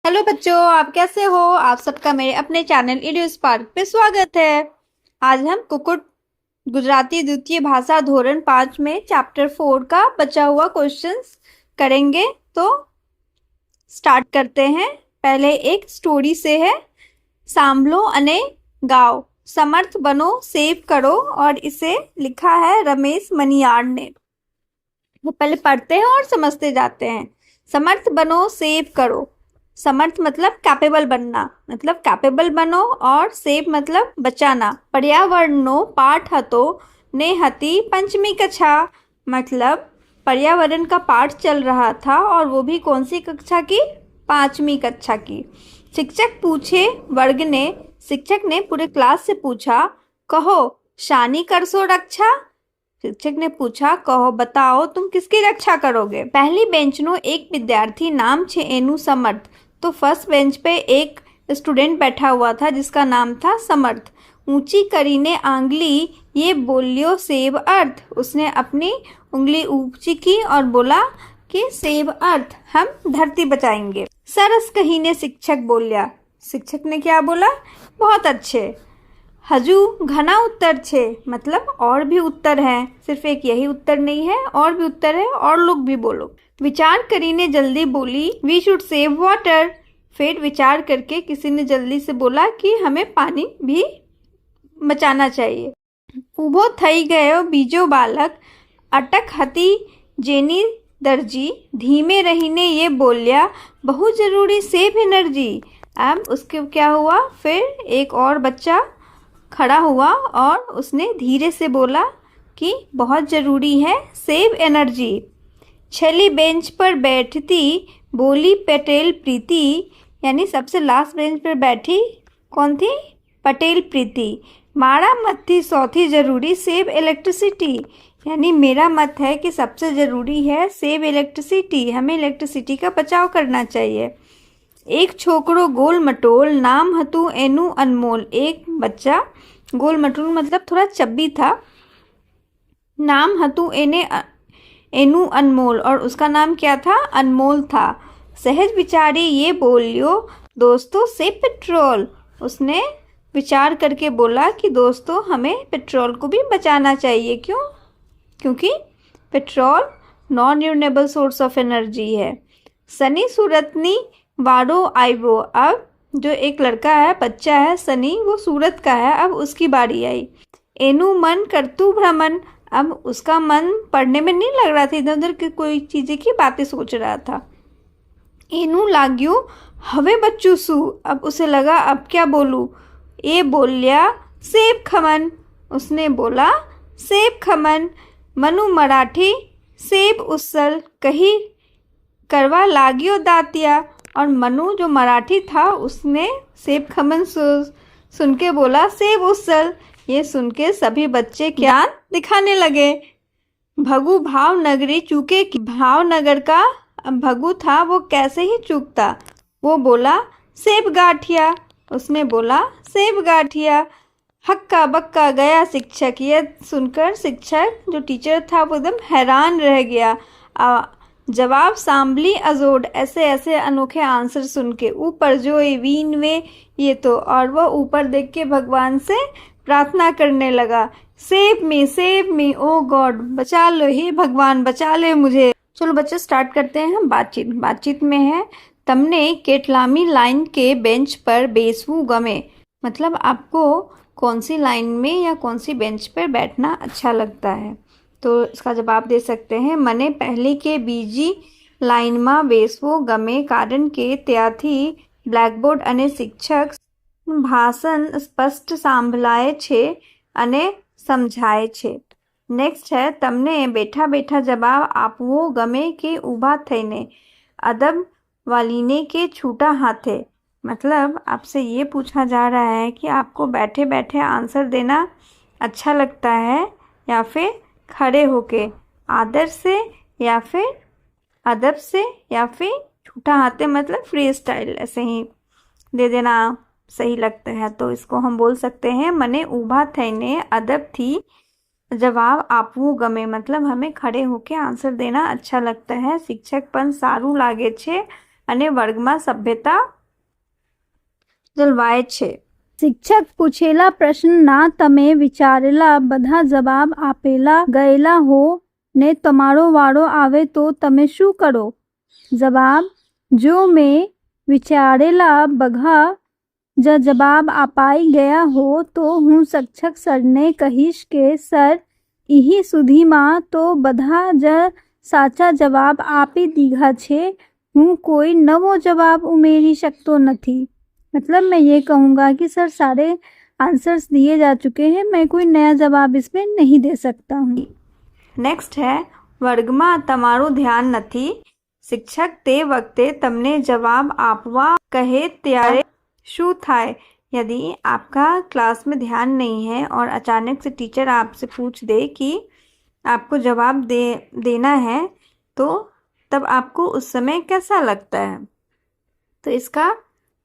Hello बच्चों, आप कैसे हो। आप सबका मेरे अपने चैनल इडियो स्पार्क पे स्वागत है। आज हम कुकुट गुजराती द्वितीय भाषा धोरण 5 में चैप्टर 4 का बचा हुआ क्वेश्चंस करेंगे। तो स्टार्ट करते हैं। पहले एक स्टोरी से है। सांभलो अने गाओ, समर्थ बनो सेव करो, और इसे लिखा है रमेश मनियार ने। वो पहले पढ़ते हैं और समझते जाते हैं। समर्थ बनो सेव करो। समर्थ मतलब कैपेबल बनना, मतलब कैपेबल बनो, और सेव मतलब बचाना। पर्यावरणो पाठ हतो ने हती पंचमी कक्षा, मतलब पर्यावरण का पाठ चल रहा था और वो भी कौन सी कक्षा की, 5वीं कक्षा की। शिक्षक पूछे वर्ग ने, शिक्षक ने पूरे क्लास से पूछा, कहो शानी करसो रक्षा। शिक्षक ने पूछा, कहो बताओ तुम किसकी रक्षा करोगे। पहली बेंच नो एक विद्यार्थी नाम छे एनु समर्थ। तो फर्स्ट बेंच पे एक स्टूडेंट बैठा हुआ था जिसका नाम था समर्थ। ऊंची करीने आंगली ये बोलियो सेव अर्थ। उसने अपनी उंगली ऊंची की और बोला कि सेव अर्थ, हम धरती बचाएंगे। सरस कहीने शिक्षक बोलिया। शिक्षक ने क्या बोला, बहुत अच्छे। हजू घना उत्तर छे, मतलब और भी उत्तर हैं, सिर्फ एक यही उत्तर नहीं है, और भी उत्तर है, और लोग भी बोलो। विचार करीने जल्दी बोली, वी शुड सेव वाटर। फिर विचार करके किसी ने जल्दी से बोला कि हमें पानी भी बचाना चाहिए। ઊભો થઈ ગયો બીજો बालक, अटक हती जेनी दर्जी। धीमे रहीने ये बोलिया, बहुत जरूरी सेव एनर्जी। अब उसके क्या हुआ, फिर एक और बच्चा खड़ा हुआ और उसने धीरे से बोला कि बहुत ज़रूरी है सेव एनर्जी। छली बेंच पर बैठती बोली पटेल प्रीति, यानी सबसे लास्ट बेंच पर बैठी कौन थी, पटेल प्रीति। मारा मत थी सौथी ज़रूरी सेव इलेक्ट्रिसिटी, यानी मेरा मत है कि सबसे ज़रूरी है सेव इलेक्ट्रिसिटी, हमें इलेक्ट्रिसिटी का बचाव करना चाहिए। एक छोकरो गोल मटोल, नाम हतु एनु अनमोल। एक बच्चा गोल मटोल मतलब थोड़ा चब्बी था, नाम हतु एनु अनमोल, और उसका नाम क्या था, अनमोल था। सहज विचारी ये बोलियो, दोस्तों से पेट्रोल। उसने विचार करके बोला कि दोस्तों हमें पेट्रोल को भी बचाना चाहिए। क्यों, क्योंकि petrol non renewable source of energy है। सनी सूरतनी वारो आइवो। अब जो एक लड़का है, बच्चा है सनी, वो सूरत का है, अब उसकी बारी आई। एनु मन करतु भ्रमण। अब उसका मन पढ़ने में नहीं लग रहा था, इधर उधर की कोई चीज़ें की बातें सोच रहा था। एनु लाग्यू हवे बच्चू सू। अब उसे लगा अब क्या बोलूँ। ए बोलिया सेब खमन। उसने बोला सेब खमन। मनु मराठी सेब उसल कही करवा लाग्यो दातिया। और मनु जो मराठी था उसने सेब खमन सुन के बोला सेब उसल। ये सुन के सभी बच्चे क्या दिखाने लगे। भगु भावनगरी चूके की। भावनगर का भगु था, वो कैसे ही चूकता। वो बोला सेब गाठिया। उसने बोला सेब गाठिया। हक्का बक्का गया शिक्षक। यह सुनकर शिक्षक जो टीचर था वो एकदम हैरान रह गया। जवाब सांभली अजोड। ऐसे ऐसे अनोखे आंसर सुन के ऊपर जो वीन वे, ये तो, और वह ऊपर देख के भगवान से प्रार्थना करने लगा, सेव मी ओ गॉड, बचा लो हे भगवान, बचा ले मुझे। चलो बच्चे स्टार्ट करते हैं हम बातचीत। बातचीत में है, तमने केटलामी लाइन के बेंच पर बेसवू गमे। मतलब आपको कौन सी लाइन में या कौन सी बेंच पर बैठना अच्छा लगता है। तो इसका जवाब दे सकते हैं, मने पहली के बीजी लाइनमा बेसवो गमे कारण के ત્યાંથી બ્લેકબોર્ડ અને શિક્ષક ભાષણ સ્પષ્ટ સાંભળાય છે અને સમજાય છે। નેક્સ્ટ है, તમને બેઠા બેઠા જવાબ આપવો ગમે કે ઊભા થઈને। अदब वालीने के छूटा हाथे। मतलब आपसे ये पूछा जा रहा है कि आपको बैठे बैठे आंसर देना अच्छा लगता है या फिर खड़े होके, आदर से या फिर अदब से, या फिर छूटा हाथे मतलब फ्री स्टाइल, ऐसे ही दे देना सही लगता है। तो इसको हम बोल सकते हैं, मने ऊभा थईने अदब थी जवाब आपवू गमे। मतलब हमें खड़े होके आंसर देना अच्छा लगता है। शिक्षक पण सारू लागे छे અને વર્ગમાં સભ્યતા જળવાય છે. શિક્ષક પૂછેલા પ્રશ્નના તમે વિચારેલા બધા જવાબ આપેલા ગયેલા હો ને તમારો વારો આવે તો તમે શું કરો? જવાબ: જો મેં વિચારેલા બધા જ જવાબ અપાઈ ગયા हो तो હું શિક્ષક સરને કહીશ કે સર इही સુધીમાં તો બધા જ સાચા જવાબ આપી દીધા છે, હું કોઈ નવો જવાબ ઉમેરી શકતો નથી. मतलब मैं ये कहूँगा कि सर सारे आंसर्स दिए जा चुके हैं, मैं कोई नया जवाब इसमें नहीं दे सकता हूँ. नेक्स्ट है વર્ગમાં તમારું ધ્યાન નથી. શિક્ષક તે વખતે તમને જવાબ આપવા કહે ત્યારે શું થાય? यदि आपका क्लास में ध्यान नहीं है और अचानक से टीचर आपसे पूछ दे कि आपको जवाब देना है तो तब आपको उस समय कैसा लगता है? तो इसका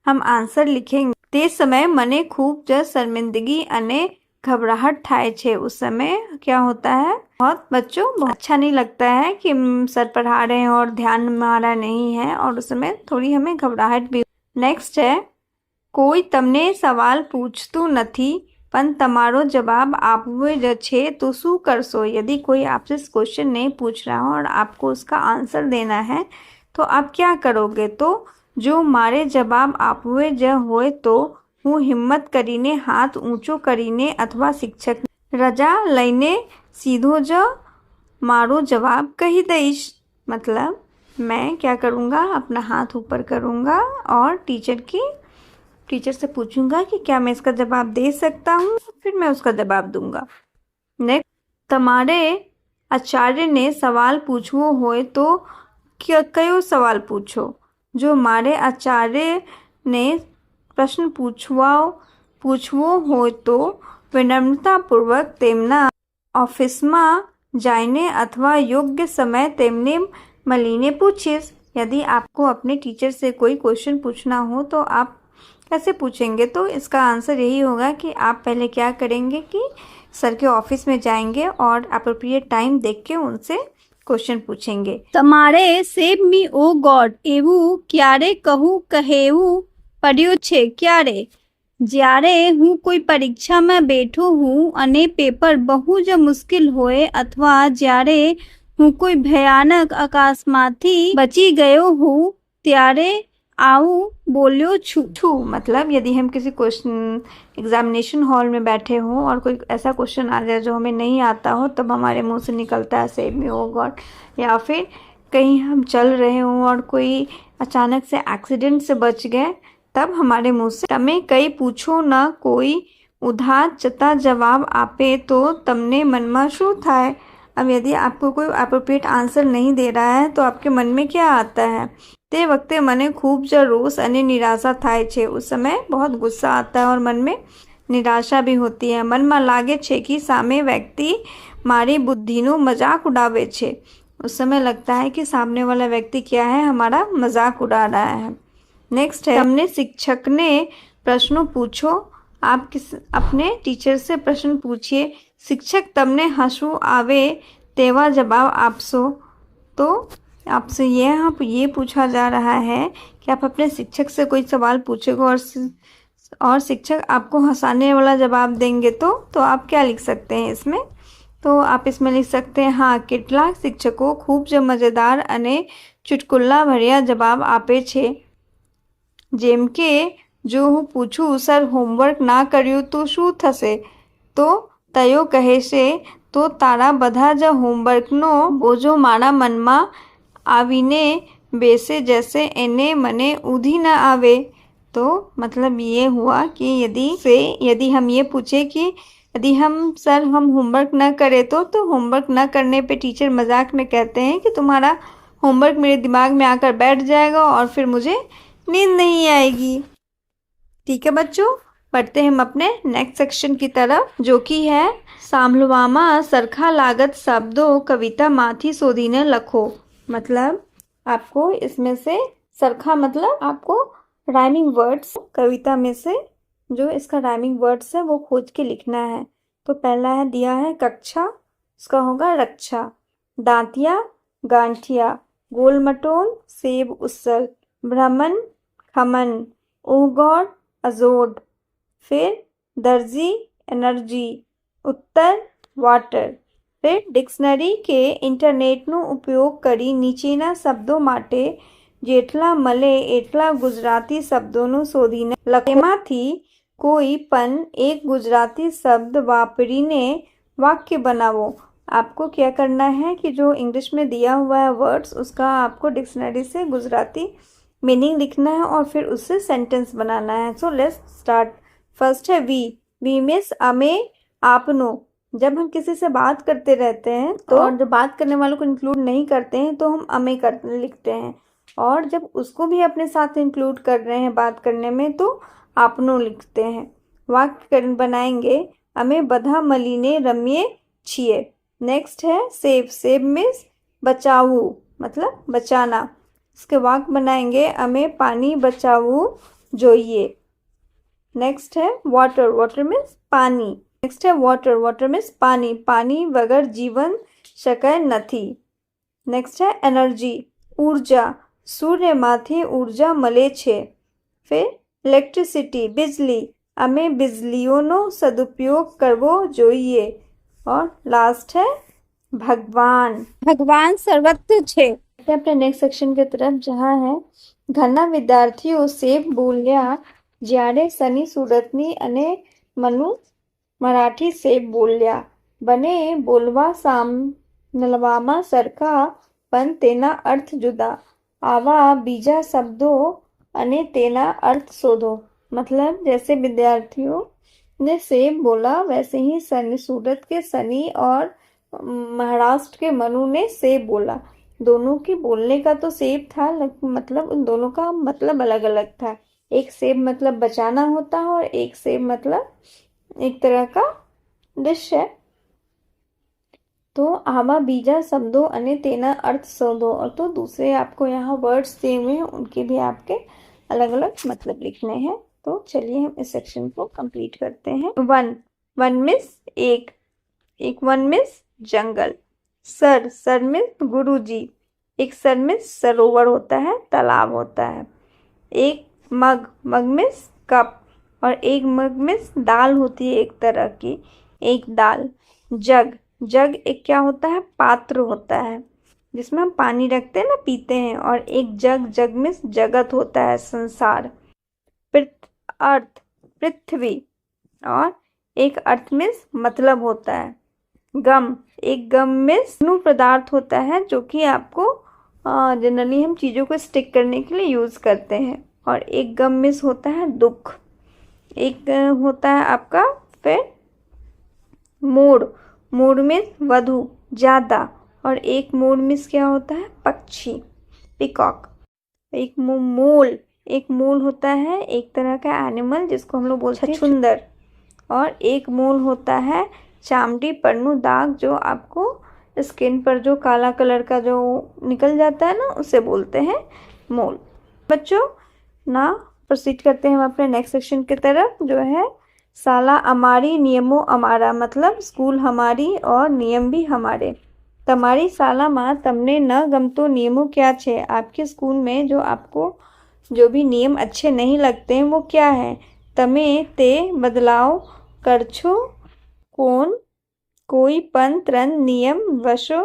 हम आंसर लिखेंगे. તે समय મને खूब જ शर्मिंदगी અને घबराहट થાય છે. उस समय क्या होता है? बहुत बच्चों बहुत अच्छा नहीं लगता है कि सर पढ़ा रहे हैं और ध्यान हमारा नहीं है और उस समय थोड़ी हमें घबराहट भी. नेक्स्ट है કોઈ તમને સવાલ પૂછતું નથી પણ તમારો જવાબ આપવો જ છે તો શું કરશો? यदि कोई आपसे क्वेश्चन नहीं पूछ रहा हो और आपको उसका आंसर देना है तो आप क्या करोगे? तो जो મારે જવાબ આપવો જ હોય તો હું હિંમત કરીને હાથ ઊંચો કરીને અથવા શિક્ષક રજા લઈને सीधो જ મારો જવાબ કહી દઈશ. मतलब मैं क्या करूँगा, अपना हाथ ऊपर करूँगा और टीचर से पूछूंगा कि क्या मैं इसका जवाब दे सकता हूँ, फिर मैं उसका जवाब दूंगा. नेक्स्ट, તમારે આચાર્યને સવાલ પૂછવો હોય તો કયો સવાલ પૂછો? જો મારે આચાર્યને પ્રશ્ન પૂછવો હોય તો વિનમ્રતાપૂર્વક તેમના ઓફિસમાં जाइने अथवा योग्य समय तेमने मलीने पूछिए. यदि आपको अपने टीचर से कोई क्वेश्चन पूछना हो तो आप कैसे पूछेंगे? तो इसका आंसर यही होगा कि आप पहले क्या करेंगे कि सर के ऑफिस में जाएंगे और अप्रोप्रिएट टाइम देख के उनसे क्वेश्चन पूछेंगे. તમારે સેવ મી ઓ ગોડ એવું ક્યારે કહેવું પડ્યું છે? ક્યારે? જ્યારે હું કોઈ પરીક્ષામાં બેઠો હું અને પેપર બહુ જ મુશ્કેલ હોય અથવા જ્યારે હું કોઈ ભયાનક અકસ્માતથી બચી ગયો हूँ ત્યારે આવું बोल्यो छू. मतलब यदि हम किसी क्वेश्चन एग्जामिनेशन हॉल में बैठे हों और कोई ऐसा क्वेश्चन आ जाए जो हमें नहीं आता हो तब हमारे मुंह से निकलता है सेव मी ओ गॉड. या फिर कहीं हम चल रहे हों और कोई अचानक से एक्सीडेंट से बच गए तब हमारे मुंह से તમે કઈ પૂછો ના કોઈ ઉધાર જતા જવાબ આપે તો તમને મનમાં શું થાય? अब यदि आपको कोई एप्रोप्रिएट आंसर नहीं दे रहा है तो आपके मन में क्या आता है? તે વખતે મને ખૂબ જ રોષ અને નિરાશા થાય છે. उस समय बहुत गुस्सा आता है और मन में निराशा भी होती है. મનમાં લાગે છે कि સામે व्यक्ति મારી બુદ્ધિનો મજાક ઉડાવે છે. उस समय लगता है कि सामने वाला व्यक्ति क्या है, हमारा मजाक उड़ा रहा है. नेक्स्ट है તમને शिक्षकને પ્રશ્નો પૂછો. आप अपने टीचर से प्रश्न पूछिए. शिक्षक તમને હસવું આવે તેવા जवाब आपसो. तो आपसे ये पूछा जा रहा है कि आप अपने शिक्षक से कोई सवाल पूछोगे और शिक्षक आपको हंसाने वाला जवाब देंगे तो आप क्या लिख सकते हैं इसमें? तो आप इसमें लिख सकते हैं हाँ કેટલાક શિક્ષકો ખૂબ જ મજેદાર અને ચુટકુલા ભર્યા જવાબ આપે છે. જેમ કે જો હું પૂછું સર હોમવર્ક ના કર્યું તો શું થશે? તો તેઓ કહેશે તો તારા બધા જ હોમવર્કનો બોજો મારા મનમાં આવીને બેસે જશે એને મને ઊંધી ના આવે. तो मतलब ये हुआ कि यदि हम ये पूछे कि यदि हम होमवर्क ना करें तो होमवर्क ना करने पे टीचर मजाक में कहते हैं कि तुम्हारा होमवर्क मेरे दिमाग में आकर बैठ जाएगा और फिर मुझे नींद नहीं आएगी. ठीक है बच्चों, बढ़ते हैं हम अपने नेक्स्ट सेक्शन की तरफ जो कि है સાંભળવામાં સરખા लागत शब्दों कविता माथी शोधीने लखो. मतलब आपको इसमें से सरखा मतलब आपको राइमिंग वर्ड्स कविता में से जो इसका राइमिंग वर्ड्स है वो खोज के लिखना है. तो पहला है दिया है कक्षा, इसका होगा रक्षा. दांतिया गांठिया, गोल मटोल सेब उसल, ब्राह्मण खमन, ऊगौर अजोड, फिर दर्जी एनर्जी, उत्तर वाटर। फिर ડિક્શનરી કે ઇન્ટરનેટનો ઉપયોગ કરી નીચેના શબ્દો માટે જેટલા મળે એટલા ગુજરાતી શબ્દોનું શોધીને લખો। એમાંથી કોઈ પણ એક ગુજરાતી शब्द વાપરીને वाक्य बनाओ। आपको क्या करना है कि जो इंग्लिश में दिया हुआ है वर्ड्स, उसका आपको डिक्शनरी से गुजराती मीनिंग लिखना है और फिर उससे सेंटेंस बनाना है। So let's start. फर्स्ट है वी मीन्स अमे आपनो। जब हम किसी से बात करते रहते हैं तो और जब बात करने वालों को इंक्लूड नहीं करते हैं तो हम अमे लिखते हैं, और जब उसको भी अपने साथ इंक्लूड कर रहे हैं बात करने में तो आपनो लिखते हैं। वाक्य बनाएंगे, अमे बधा मलीने रम्ये छिए। नेक्स्ट है सेव मीन्स बचाऊ, मतलब बचाना। इसके वाक्य बनाएंगे, अमे पानी बचाऊ जोइए। नेक्स्ट है वाटर मीन्स पानी। नेक्स्ट है वाटर मीन्स पानी वगर जीवन शक्य नथी। नेक्स्ट है एनर्जी, ऊर्जा, सूर्य माथे ऊर्जा मले छे। फिर इलेक्ट्रिसिटी, बिजली, अमे बिजलीओनो सदुपयोग करवो जोइए। और लास्ट है भगवान सर्वत्र छे। अपने नेक्स्ट सेक्शन की तरफ, जहाँ है घना विद्यार्थियों सेब बोल्या ज्यारे सनी सूरतनी अने मनु मराठी सेब बोल्या। बने बोलवा सामलवामा सरखा पण तेना अर्थ जुदा। आवा बीजा शब्दों अने तेना अर्थ शोधो। मतलब जैसे विद्यार्थियों ने सेब बोला वैसे ही सूरत के सनी और महाराष्ट्र के मनु ने सेब बोला। दोनों की बोलने का तो सेब था, मतलब उन दोनों का मतलब अलग अलग था। एक सेब मतलब बचाना होता है और एक सेब मतलब एक तरह का डिश है। तो आवा बीजा शब्दों अने तेना अर्थ शोधो, और तो दूसरे आपको यहाँ वर्ड्स दिए हुए हैं, उनके भी आपके अलग अलग मतलब लिखने हैं। तो चलिए हम इस सेक्शन को कंप्लीट करते हैं। वन मिस एक वन मिस जंगल। सर मिस गुरुजी। एक सर मिस सरोवर होता है, तालाब होता है। एक मग मिस कप, और एक मग मिस दाल होती है एक तरह की, एक दाल। जग एक क्या होता है, पात्र होता है जिसमें हम पानी रखते हैं ना, पीते हैं। और एक जग मिस जगत होता है, संसार। अर्थ पृथ्वी, और एक अर्थ मिस मतलब होता है। एक गम मिस पदार्थ होता है जो कि आपको जनरली हम चीज़ों को स्टिक करने के लिए यूज़ करते हैं। और एक गम मिस होता है दुख। एक होता है आपका फिर मूड मिस वधु, ज़्यादा। और एक मूड मिस क्या होता है, पक्षी, पिकॉक। एक मूल होता है एक तरह का एनिमल जिसको हम लोग बोलते हैं छछूंदर। और एक मूल होता है चामड़ी परनु दाग, जो आपको स्किन पर जो काला कलर का जो निकल जाता है ना, उसे बोलते हैं मूल। बच्चों ना प्रोसीड करते हैं हम अपने नेक्स्ट सेक्शन की तरफ, जो है साला अमारी नियमों अमारा। मतलब स्कूल हमारी और नियम भी हमारे। तमारी शाला में तमने न गमतो नियमों क्या छे। आपके स्कूल में जो आपको जो भी नियम अच्छे नहीं लगते हैं वो क्या है। तमे ते बदलाव करछो कोई पण 3 नियम वशो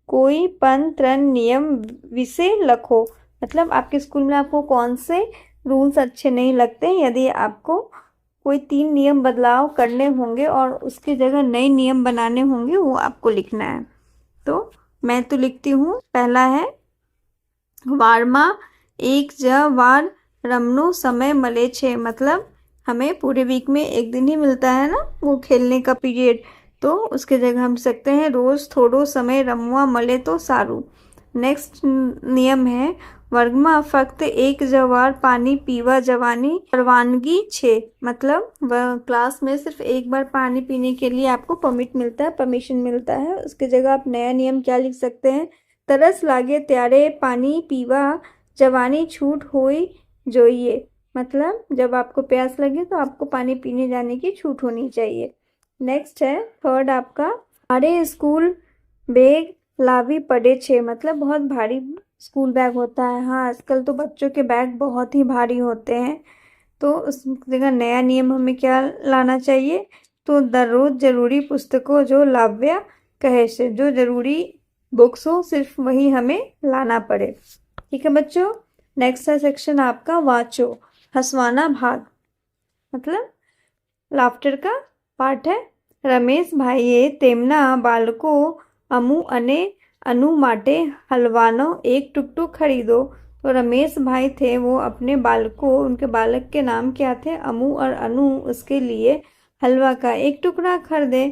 कोई पण 3 नियम विषे लखो। मतलब आपके स्कूल में आपको कौन से रूल्स अच्छे नहीं लगते हैं। यदि आपको कोई 3 नियम बदलाव करने होंगे और उसकी जगह नए नियम बनाने होंगे, वो आपको लिखना है। तो मैं तो लिखती हूँ। पहला है वारमा एक वार रमनो समय मले छे। मतलब हमें पूरे वीक में एक दिन ही मिलता है ना वो खेलने का पीरियड, तो उसके जगह हम सकते हैं रोज थोड़ो समय रमवा मले तो सारू। नेक्स्ट नियम है वर्ग में फक्त एक जवार पानी पीवा जवानी परवानगी छे। मतलब क्लास में सिर्फ एक बार पानी पीने के लिए आपको परमिशन मिलता है। उसके जगह आप नया नियम क्या लिख सकते हैं, तरस लागे त्यारे पानी पीवा जवानी छूट होई जोइए। मतलब जब आपको प्यास लगे तो आपको पानी पीने जाने की छूट होनी चाहिए। नेक्स्ट है थर्ड आपका, अरे स्कूल बैग लावी पड़े छे। मतलब बहुत भारी स्कूल बैग होता है। हाँ, आजकल तो बच्चों के बैग बहुत ही भारी होते हैं, तो उस जगह नया नियम हमें क्या लाना चाहिए, तो दररोज जरूरी पुस्तकों जो लाव्या कहे से, जो जरूरी बुक्स हो सिर्फ वही हमें लाना पड़े। ठीक है बच्चों। नेक्स्ट है सेक्शन आपका वाचो, हंसवाना भाग, मतलब लाफ्टर का पार्ट है। रमेश भाઈએ તેમના બાળકો અમુ અને અનુ માટે हलवानो एक टुकटुक खरीदो। तो रमेश भाई थे, वो अपने बालकों, उनके बालक के नाम क्या थे, अमू और अनु, उसके लिए हलवा का एक टुकड़ा खरीदे।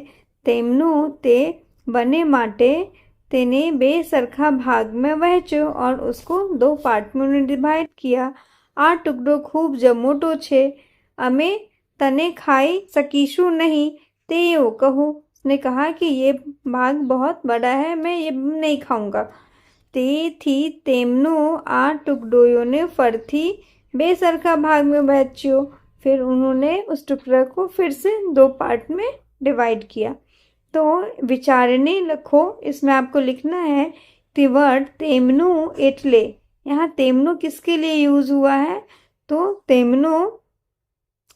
તેમનું તે बने माटे તેને બે સરખા ભાગ में વહેંચ્યો और उसको 2 पार्ट में उन्हें डिवाइड किया। आ टुकड़ो खूब जमोटो छे, अमे तने खाई सकीशु नहीं, तेयो कहूँ। उसने कहा कि ये भाग बहुत बड़ा है, मैं ये नहीं खाऊंगा। ते थी तेमनो आ टुकड़ों फरथी बेसरखा भाग में वहेंच्यो। फिर उन्होंने उस टुकड़ा को फिर से 2 पार्ट में डिवाइड किया। तो विचारने लिखो, इसमें आपको लिखना है कीवर्ड तेमनो एटले। यहाँ तेमनो किसके लिए यूज हुआ है, तो तेमनो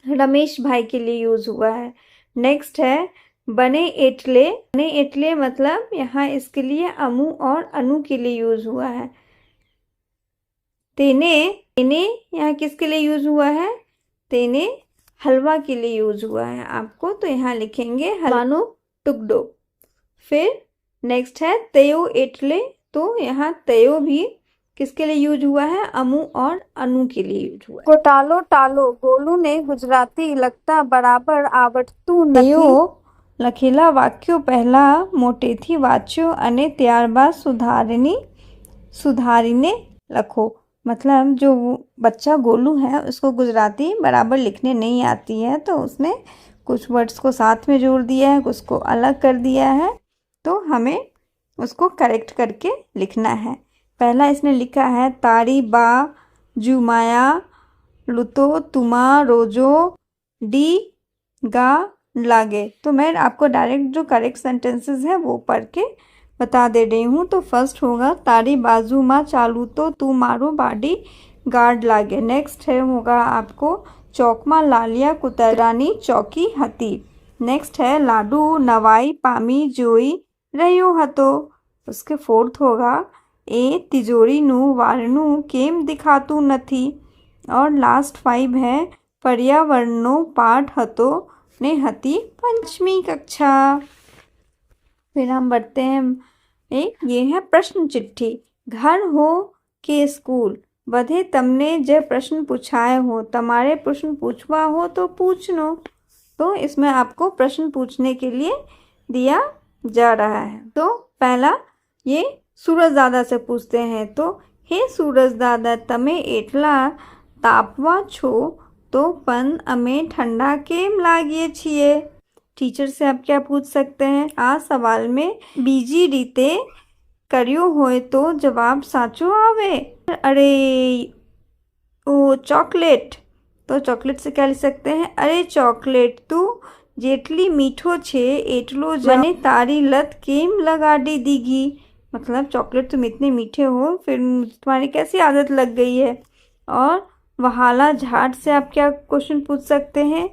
रमेश भाई के लिए यूज हुआ है। नेक्स्ट है बने एटले मतलब यहाँ इसके लिए अमू और अनु के लिए यूज हुआ है। तेने यहाँ किसके लिए यूज हुआ है, तेने हलवा के लिए यूज हुआ है आपको, तो यहाँ लिखेंगे हलवानो टुकड़ो। फिर नेक्स्ट है तयो एटले, तो यहाँ तयो भी किसके लिए यूज हुआ है, अमू और अनु के लिए यूज हुआ है। गोटालो टालो गोलू ने गुजराती लगता बराबर आवड़તું નથી લખેલા વાક્યો પહેલા મોટેથી વાંચ્યો અને ત્યારબાદ सुधारीने लखो। मतलब जो बच्चा गोलू है उसको गुजराती बराबर लिखने नहीं आती है, तो उसने कुछ वर्ड्स को साथ में जोड़ दिया है, कुछ को अलग कर दिया है, तो हमें उसको करेक्ट करके लिखना है। पहला इसने लिखा है तारी बा जुमाया लुतो तुमा रोजो डी गा लागे। तो मैं आपको डायरेक्ट जो करेक्ट सेंटेंसेस है वो पढ़ के बता दे रही हूँ। तो फर्स्ट होगा तारी बाजू माँ चालू तो तू मारो बाडी गार्ड लागे। नेक्स्ट है होगा आपको चौकमा लालिया कुतरानी चौकी हती। नेक्स्ट है लाडू नवाई पामी जोई रह्यो हतो। उसके फोर्थ होगा ए तिजोरीનું વારનું કેમ दिखाતું નથી। और लास्ट 5 है पर्यावरणનો પાઠ હતો ને હતી 5મી कक्षा। फिर हम बढ़ते हैं ये है प्रश्न चिट्ठी। घर हो के स्कूल बधे तमने जे प्रश्न पूछाए हो, तुम्हारे प्रश्न पूछवा हो तो पूछ लो। तो इसमें आपको प्रश्न पूछने के लिए दिया जा रहा है। तो पहला ये सूरज दादा से पूछते हैं, तो हे सूरज दादा तमे एटला तापवा छो तो पण अमे ठंडा केम लागिए छिए। टीचर से आप क्या पूछ सकते हैं, आ सवाल में बीजी रीते कर्यो होय तो जवाब साचो आवे। अरे ओ चॉकलेट, तो चॉकलेट से क्या लिख सकते हैं, अरे चॉकलेट तू जेटली मीठो छे एटलो जने तारी लत केम लगाड़ी दीगी। मतलब चॉकलेट तुम इतने मीठे हो, फिर तुम्हारी कैसी आदत लग गई है। और वहाला झाड़ से आप क्या क्वेश्चन पूछ सकते हैं,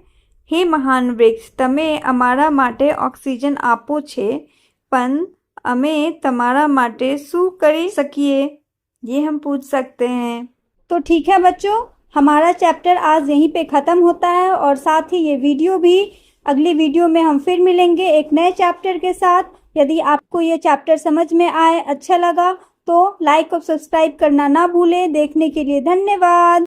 हे महान वृक्ष तमे अमारा माटे ऑक्सीजन आपो छे पण अमे तमारा माटे शू करी सकिए, ये हम पूछ सकते हैं। तो ठीक है बच्चों, हमारा चैप्टर आज यहीं पे ख़त्म होता है और साथ ही ये वीडियो भी। अगली वीडियो में हम फिर मिलेंगे एक नए चैप्टर के साथ। यदि आपको ये चैप्टर समझ में आए, अच्छा लगा, तो लाइक और सब्सक्राइब करना ना भूलें। देखने के लिए धन्यवाद।